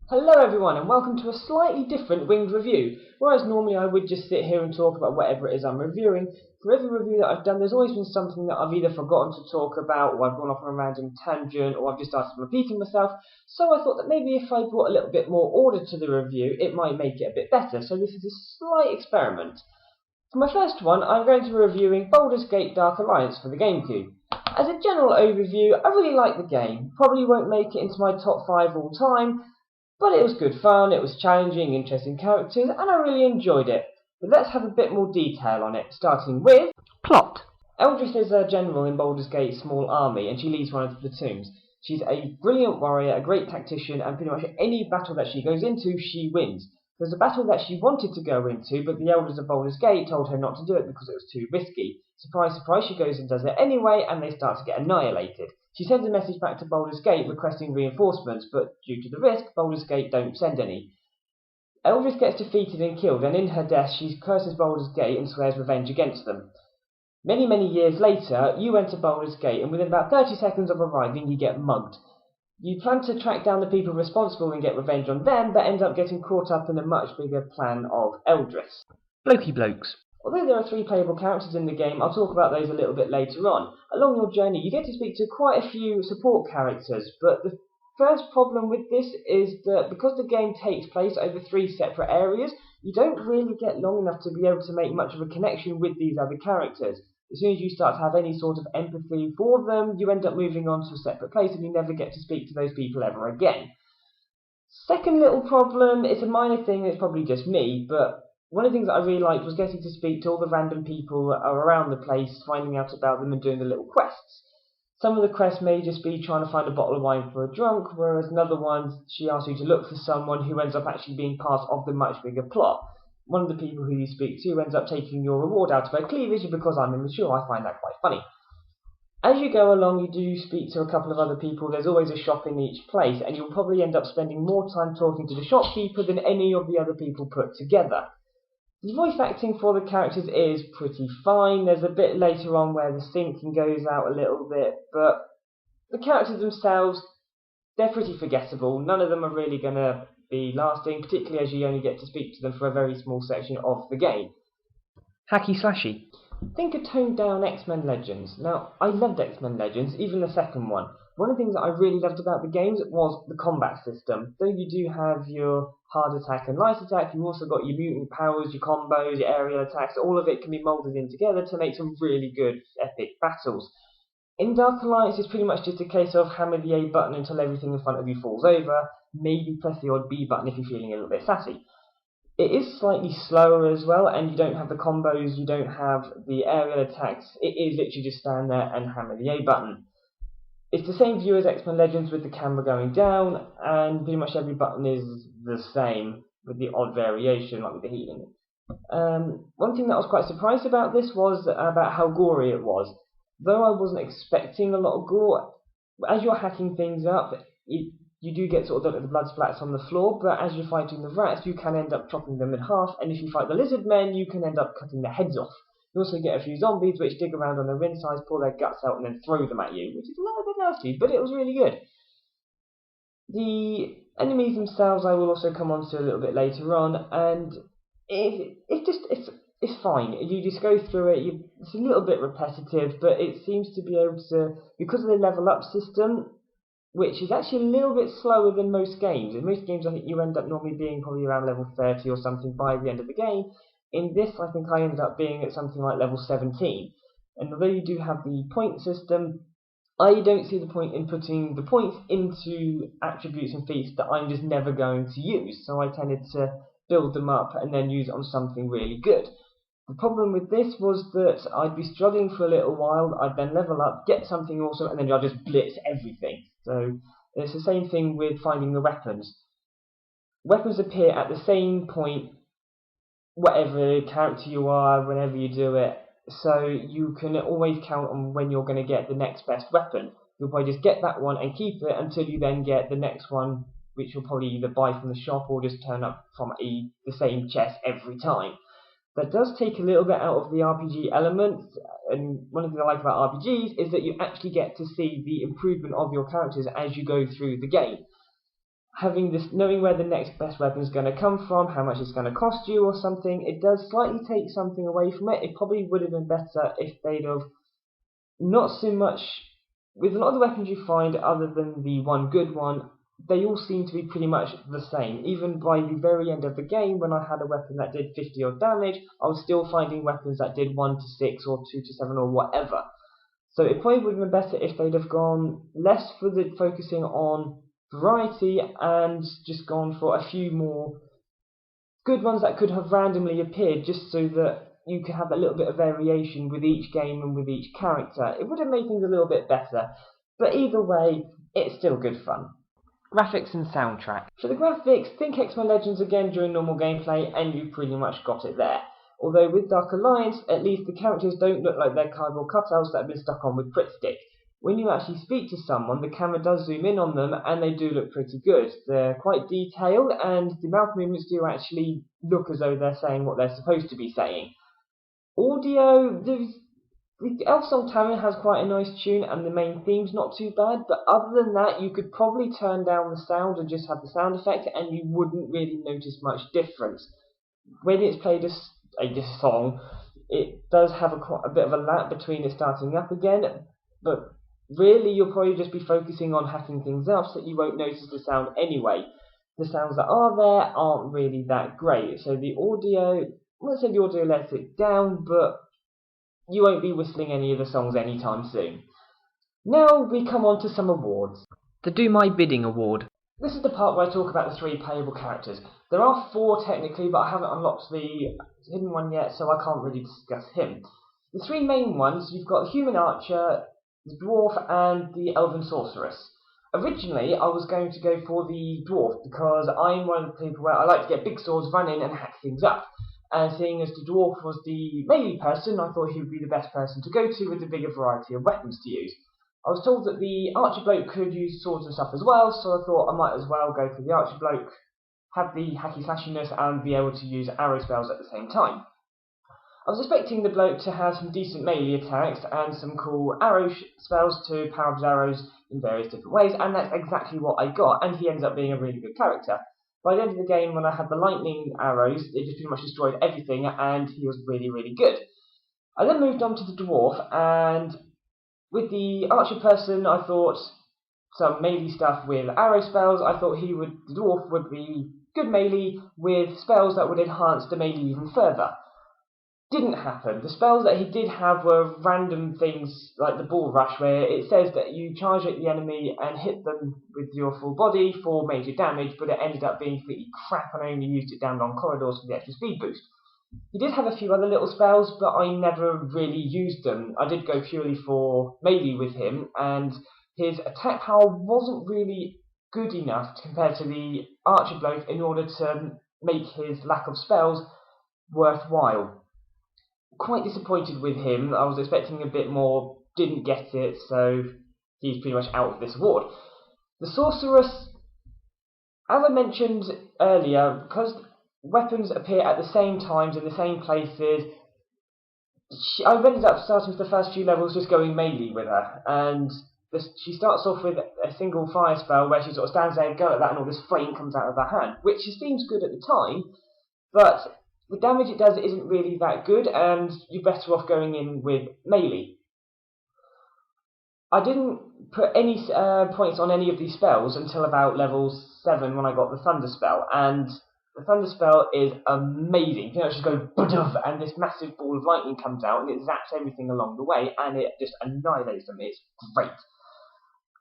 Hello everyone and welcome to a slightly different winged review. Whereas normally I would just sit here and talk about whatever it is I'm reviewing, for every review that I've done there's always been something that I've either forgotten to talk about, or I've gone off on a random tangent, or I've just started repeating myself. So I thought that maybe if I brought a little bit more order to the review it might make it a bit better. So this is a slight experiment. For my first one I'm going to be reviewing Baldur's Gate Dark Alliance for the GameCube. As a general overview, I really like the game. Probably won't make it into my top 5 all time, but it was good fun, it was challenging, interesting characters, and I really enjoyed it. But let's have a bit more detail on it, starting with plot. Eldris is a general in Baldur's Gate's small army, and she leads one of the platoons. She's a brilliant warrior, a great tactician, and pretty much any battle that she goes into, she wins. There's a battle that she wanted to go into, but the elders of Baldur's Gate told her not to do it because it was too risky. Surprise, surprise, she goes and does it anyway, and they start to get annihilated. She sends a message back to Baldur's Gate requesting reinforcements, but due to the risk, Baldur's Gate don't send any. Eldris gets defeated and killed, and in her death she curses Baldur's Gate and swears revenge against them. Many years later, you enter Baldur's Gate, and within about 30 seconds of arriving, you get mugged. You plan to track down the people responsible and get revenge on them, but end up getting caught up in a much bigger plan of Eldris. Blokey blokes. Although there are 3 playable characters in the game, I'll talk about those a little bit later on. Along your journey, you get to speak to quite a few support characters, but the first problem with this is that because the game takes place over 3 separate areas, you don't really get long enough to be able to make much of a connection with these other characters. As soon as you start to have any sort of empathy for them, you end up moving on to a separate place and you never get to speak to those people ever again. Second little problem, it's a minor thing, it's probably just me, but one of the things that I really liked was getting to speak to all the random people that are around the place, finding out about them and doing the little quests. Some of the quests may just be trying to find a bottle of wine for a drunk, whereas another one, she asks you to look for someone who ends up actually being part of the much bigger plot. One of the people who you speak to ends up taking your reward out of her cleavage, and because I'm immature, I find that quite funny. As you go along, you do speak to a couple of other people. There's always a shop in each place, and you'll probably end up spending more time talking to the shopkeeper than any of the other people put together. The voice acting for the characters is pretty fine. There's a bit later on where the syncing goes out a little bit, but the characters themselves, they're pretty forgettable. None of them are really going to be lasting, particularly as you only get to speak to them for a very small section of the game. Hacky slashy. Think of toned down X-Men Legends. Now, I loved X-Men Legends, even the second one. One of the things that I really loved about the games was the combat system. Though you do have your hard attack and light attack, you've also got your mutant powers, your combos, your aerial attacks. All of it can be moulded in together to make some really good, epic battles. In Dark Alliance, it's pretty much just a case of hammer the A button until everything in front of you falls over, maybe press the odd B button if you're feeling a little bit sassy. It is slightly slower as well, and you don't have the combos, you don't have the aerial attacks. It is literally just stand there and hammer the A button. It's the same view as X-Men Legends with the camera going down, and pretty much every button is the same, with the odd variation, like with the healing. One thing that I was quite surprised about this was about how gory it was. Though I wasn't expecting a lot of gore, as you're hacking things up, you do get sort of the blood splats on the floor, but as you're fighting the rats, you can end up chopping them in half, and if you fight the lizard men, you can end up cutting their heads off. You also get a few zombies which dig around on their insides, pull their guts out, and then throw them at you, which is a little bit nasty, but it was really good. The enemies themselves I will also come on to a little bit later on, and it's fine. You just go through it, it's a little bit repetitive, but it seems to be able to, because of the level up system, which is actually a little bit slower than most games. In most games I think you end up normally being probably around level 30 or something by the end of the game. In this I think I ended up being at something like level 17. And although you do have the point system, I don't see the point in putting the points into attributes and feats that I'm just never going to use. So I tended to build them up and then use it on something really good. The problem with this was that I'd be struggling for a little while, I'd then level up, get something awesome, and then I'd just blitz everything. So it's the same thing with finding the weapons. Weapons appear at the same point, whatever character you are, whenever you do it, so you can always count on when you're going to get the next best weapon. You'll probably just get that one and keep it until you then get the next one, which you'll probably either buy from the shop or just turn up from the same chest every time. That does take a little bit out of the RPG element, and one of the things I like about RPGs is that you actually get to see the improvement of your characters as you go through the game. having this, knowing where the next best weapon is going to come from, how much it's going to cost you or something, it does slightly take something away from it. It probably would have been better if they'd have not so much, with a lot of the weapons you find other than the one good one, they all seem to be pretty much the same. Even by the very end of the game, when I had a weapon that did 50 odd damage, I was still finding weapons that did 1 to 6 or 2 to 7 or whatever. So it probably would have been better if they'd have gone less for the focusing on variety and just gone for a few more good ones that could have randomly appeared, just so that you could have a little bit of variation with each game and with each character. It would have made things a little bit better, but either way, it's still good fun. Graphics and soundtrack. For the graphics, think X-Men Legends again during normal gameplay and you pretty much got it there. Although with Dark Alliance, at least the characters don't look like they're cardboard cutouts that have been stuck on with Pritt Stick. When you actually speak to someone, the camera does zoom in on them and they do look pretty good. They're quite detailed and the mouth movements do actually look as though they're saying what they're supposed to be saying. Audio, the Elf Song Tavern has quite a nice tune and the main theme's not too bad, but other than that you could probably turn down the sound and just have the sound effect and you wouldn't really notice much difference. When it's played a song, it does have a bit of a lag between it starting up again, but really you'll probably just be focusing on hacking things up so that you won't notice the sound anyway. The sounds that are there aren't really that great, so the audio, I won't say the audio lets it down, but you won't be whistling any of the songs anytime soon. Now we come on to some awards. The Do My Bidding Award. This is the part where I talk about the 3 playable characters. There are 4 technically, but I haven't unlocked the hidden one yet, so I can't really discuss him. The 3 main ones, you've got the Human Archer, the Dwarf, and the Elven Sorceress. Originally, I was going to go for the Dwarf, because I'm one of the people where I like to get big swords, run in, and hack things up. And seeing as the Dwarf was the melee person, I thought he would be the best person to go to with the bigger variety of weapons to use. I was told that the Archer Bloke could use swords and stuff as well, so I thought I might as well go for the Archer Bloke, have the hacky slashiness, and be able to use arrow spells at the same time. I was expecting the bloke to have some decent melee attacks and some cool arrow spells to power up his arrows in various different ways, and that's exactly what I got, and he ends up being a really good character. By the end of the game, when I had the lightning arrows, it just pretty much destroyed everything, and he was really, really good. I then moved on to the Dwarf, and with the Archer person, I thought some melee stuff with arrow spells. I thought the Dwarf would be good melee with spells that would enhance the melee even further. Didn't happen. The spells that he did have were random things like the Bull Rush, where it says that you charge at the enemy and hit them with your full body for major damage, but it ended up being completely crap and I only used it down long corridors for the extra speed boost. He did have a few other little spells, but I never really used them. I did go purely for melee with him, and his attack power wasn't really good enough compared to the Archer Bloke in order to make his lack of spells worthwhile. Quite disappointed with him. I was expecting a bit more, didn't get it, so he's pretty much out of this award. The Sorceress, as I mentioned earlier, because weapons appear at the same times in the same places, I ended up starting with the first few levels just going melee with her, and she starts off with a single fire spell where she sort of stands there and go at that and all this flame comes out of her hand, which seems good at the time, but the damage it does isn't really that good, and you're better off going in with melee. I didn't put any points on any of these spells until about level 7 when I got the Thunder spell, and the Thunder spell is amazing. You know, just go budov, and this massive ball of lightning comes out, and it zaps everything along the way, and it just annihilates them. It's great.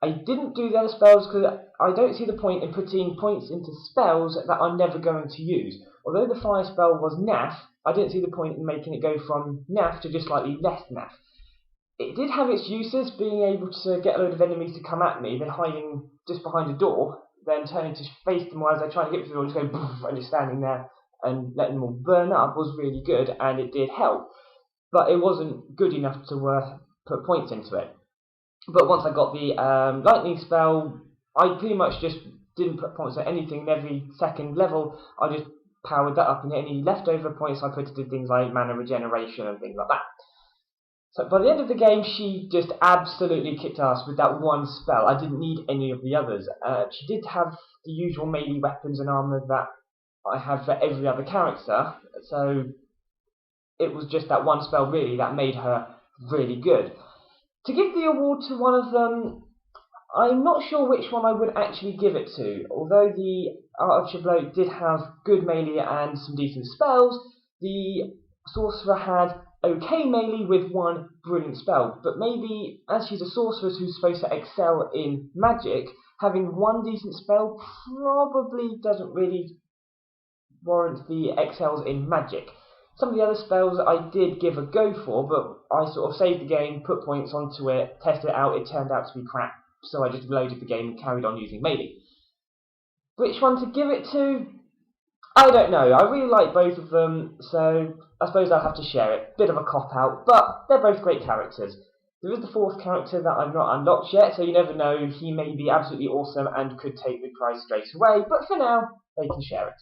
I didn't do the other spells because I don't see the point in putting points into spells that I'm never going to use. Although the fire spell was naff, I didn't see the point in making it go from naff to just slightly less naff. It did have its uses, being able to get a load of enemies to come at me, then hiding just behind a door, then turning to face them as I try to get to the door, just go poof, and just standing there and letting them all burn up was really good, and it did help. But it wasn't good enough to put points into it. But once I got the lightning spell, I pretty much just didn't put points at anything. In every second level, I just powered that up, and any leftover points I put into things like mana regeneration and things like that. So by the end of the game, she just absolutely kicked ass with that one spell. I didn't need any of the others. She did have the usual melee weapons and armor that I have for every other character, so it was just that one spell really that made her really good. To give the award to one of them, I'm not sure which one I would actually give it to. Although the Art of Chabot did have good melee and some decent spells, the Sorcerer had okay melee with one brilliant spell. But maybe, as she's a sorceress who's supposed to excel in magic, having one decent spell probably doesn't really warrant the excels in magic. Some of the other spells I did give a go for, but I sort of saved the game, put points onto it, tested it out, it turned out to be crap, so I just reloaded the game and carried on using melee. Which one to give it to? I don't know. I really like both of them, so I suppose I'll have to share it. Bit of a cop-out, but they're both great characters. There is the fourth character that I've not unlocked yet, so you never know, he may be absolutely awesome and could take the prize straight away, but for now, they can share it.